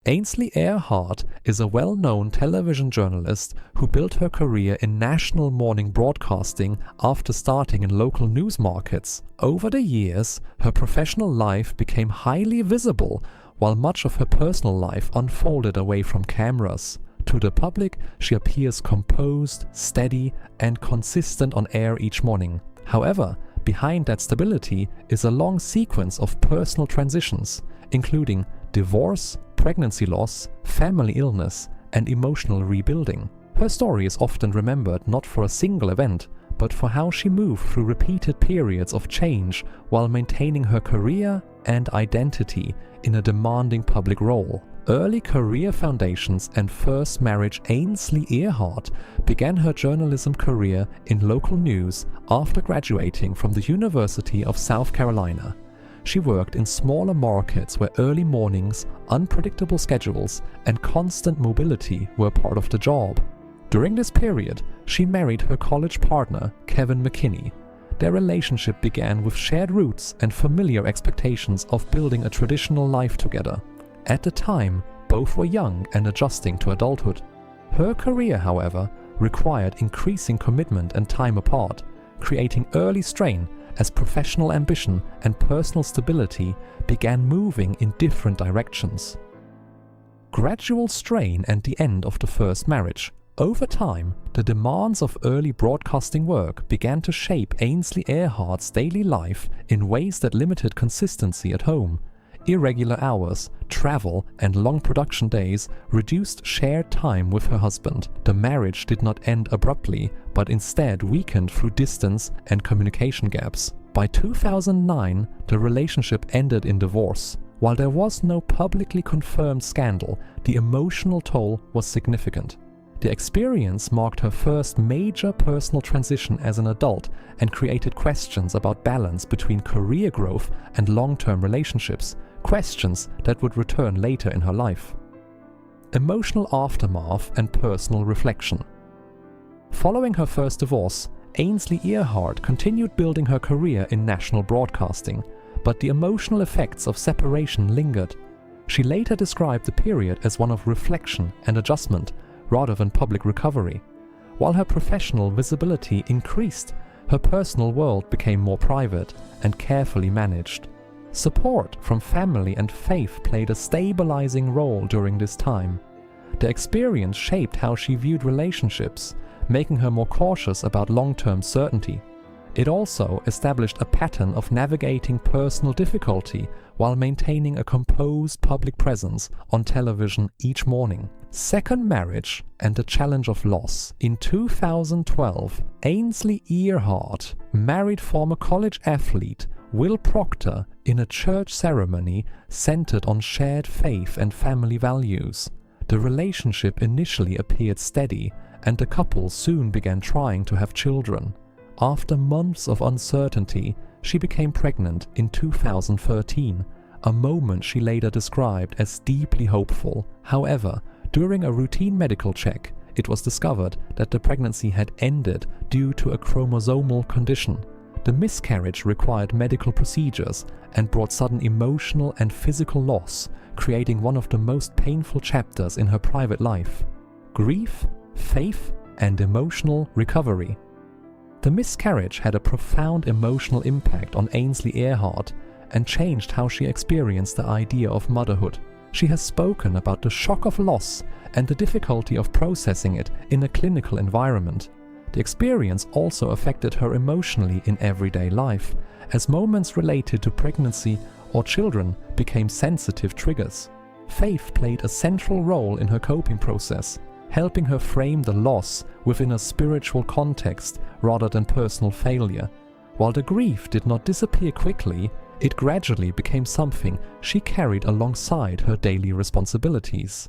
Ainsley Earhardt is a well-known television journalist who built her career in national morning broadcasting after starting in local news markets. Over the years, her professional life became highly visible, while much of her personal life unfolded away from cameras. To the public, she appears composed, steady, and consistent on air each morning. However, behind that stability is a long sequence of personal transitions, including divorce, pregnancy loss, family illness, and emotional rebuilding. Her story is often remembered not for a single event, but for how she moved through repeated periods of change while maintaining her career and identity in a demanding public role. Early career foundations and first marriage. Ainsley Earhardt began her journalism career in local news after graduating from the University of South Carolina. She worked in smaller markets where early mornings, unpredictable schedules, and constant mobility were part of the job. During this period, she married her college partner, Kevin McKinney. Their relationship began with shared roots and familiar expectations of building a traditional life together. At the time, both were young and adjusting to adulthood. Her career, however, required increasing commitment and time apart, creating early strain as professional ambition and personal stability began moving in different directions. Gradual strain and the end of the first marriage. Over time, the demands of early broadcasting work began to shape Ainsley Earhardt's daily life in ways that limited consistency at home. Irregular hours, travel, and long production days reduced shared time with her husband. The marriage did not end abruptly, but instead weakened through distance and communication gaps. By 2009, the relationship ended in divorce. While there was no publicly confirmed scandal, the emotional toll was significant. The experience marked her first major personal transition as an adult and created questions about balance between career growth and long-term relationships, questions that would return later in her life. Emotional aftermath and personal reflection. Following her first divorce, Ainsley Earhardt continued building her career in national broadcasting, but the emotional effects of separation lingered. She later described the period as one of reflection and adjustment, rather than public recovery. While her professional visibility increased, her personal world became more private and carefully managed. Support from family and faith played a stabilizing role during this time. The experience shaped how she viewed relationships, making her more cautious about long-term certainty. It also established a pattern of navigating personal difficulty while maintaining a composed public presence on television each morning. Second marriage and the challenge of loss. In 2012, Ainsley Earhardt married former college athlete Will Proctor in a church ceremony centered on shared faith and family values. The relationship initially appeared steady, and the couple soon began trying to have children. After months of uncertainty, she became pregnant in 2013, a moment she later described as deeply hopeful. However, during a routine medical check, it was discovered that the pregnancy had ended due to a chromosomal condition. The miscarriage required medical procedures and brought sudden emotional and physical loss, creating one of the most painful chapters in her private life. Grief, faith, and emotional recovery. The miscarriage had a profound emotional impact on Ainsley Earhardt and changed how she experienced the idea of motherhood. She has spoken about the shock of loss and the difficulty of processing it in a clinical environment. The experience also affected her emotionally in everyday life, as moments related to pregnancy or children became sensitive triggers. Faith played a central role in her coping process, helping her frame the loss within a spiritual context rather than personal failure. While the grief did not disappear quickly, it gradually became something she carried alongside her daily responsibilities.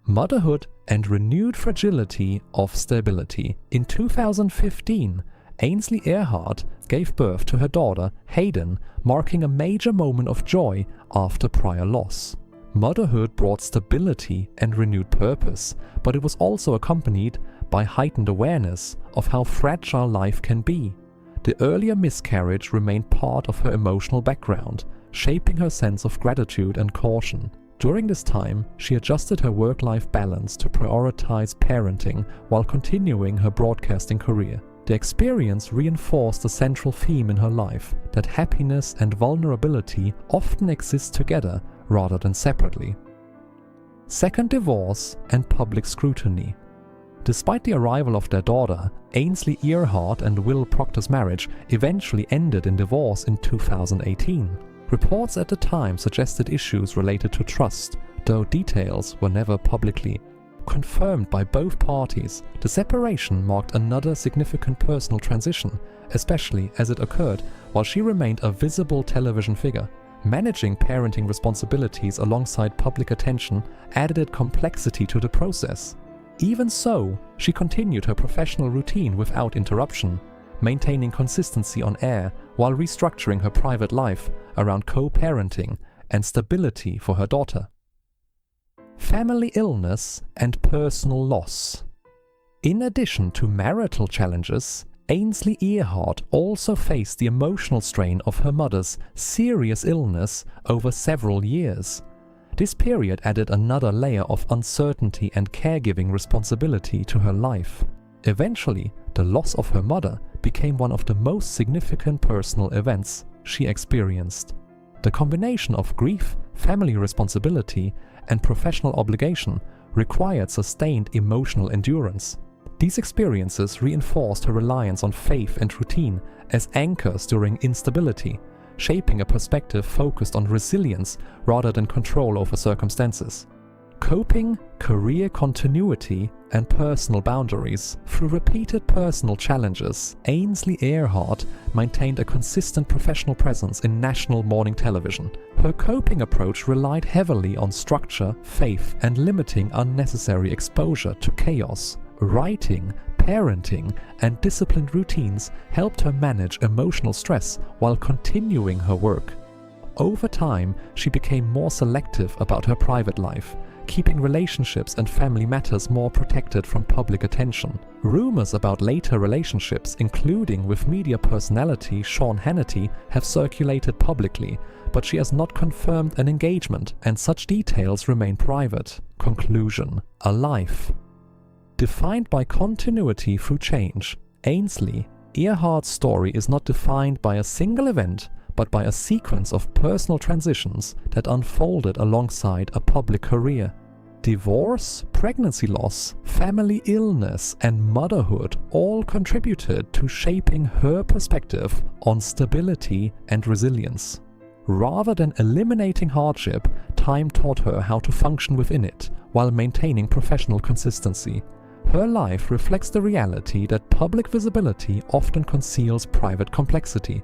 Motherhood and renewed fragility of stability. In 2015, Ainsley Earhardt gave birth to her daughter, Hayden, marking a major moment of joy after prior loss. Motherhood brought stability and renewed purpose, but it was also accompanied by heightened awareness of how fragile life can be. The earlier miscarriage remained part of her emotional background, shaping her sense of gratitude and caution. During this time, she adjusted her work-life balance to prioritize parenting while continuing her broadcasting career. The experience reinforced the central theme in her life, that happiness and vulnerability often exist together rather than separately. Second divorce and public scrutiny. Despite the arrival of their daughter, Ainsley Earhardt and Will Proctor's marriage eventually ended in divorce in 2018. Reports at the time suggested issues related to trust, though details were never publicly confirmed by both parties. The separation marked another significant personal transition, especially as it occurred while she remained a visible television figure. Managing parenting responsibilities alongside public attention added complexity to the process. Even so, she continued her professional routine without interruption, maintaining consistency on air while restructuring her private life around co-parenting and stability for her daughter. Family illness and personal loss. In addition to marital challenges, Ainsley Earhardt also faced the emotional strain of her mother's serious illness over several years. This period added another layer of uncertainty and caregiving responsibility to her life. Eventually, the loss of her mother became one of the most significant personal events she experienced. The combination of grief, family responsibility, and professional obligation required sustained emotional endurance. These experiences reinforced her reliance on faith and routine as anchors during instability, shaping a perspective focused on resilience rather than control over circumstances. Coping, career continuity, and personal boundaries. Through repeated personal challenges, Ainsley Earhardt maintained a consistent professional presence in national morning television. Her coping approach relied heavily on structure, faith, and limiting unnecessary exposure to chaos. Writing, parenting, and disciplined routines helped her manage emotional stress while continuing her work. Over time, she became more selective about her private life, keeping relationships and family matters more protected from public attention. Rumors about later relationships, including with media personality Sean Hannity, have circulated publicly, but she has not confirmed an engagement, and such details remain private. Conclusion: a life defined by continuity through change. Ainsley Earhardt's story is not defined by a single event, but by a sequence of personal transitions that unfolded alongside a public career. Divorce, pregnancy loss, family illness, and motherhood all contributed to shaping her perspective on stability and resilience. Rather than eliminating hardship, time taught her how to function within it while maintaining professional consistency. Her life reflects the reality that public visibility often conceals private complexity.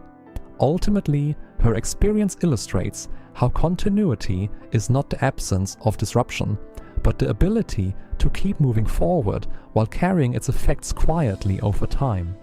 Ultimately, her experience illustrates how continuity is not the absence of disruption, but the ability to keep moving forward while carrying its effects quietly over time.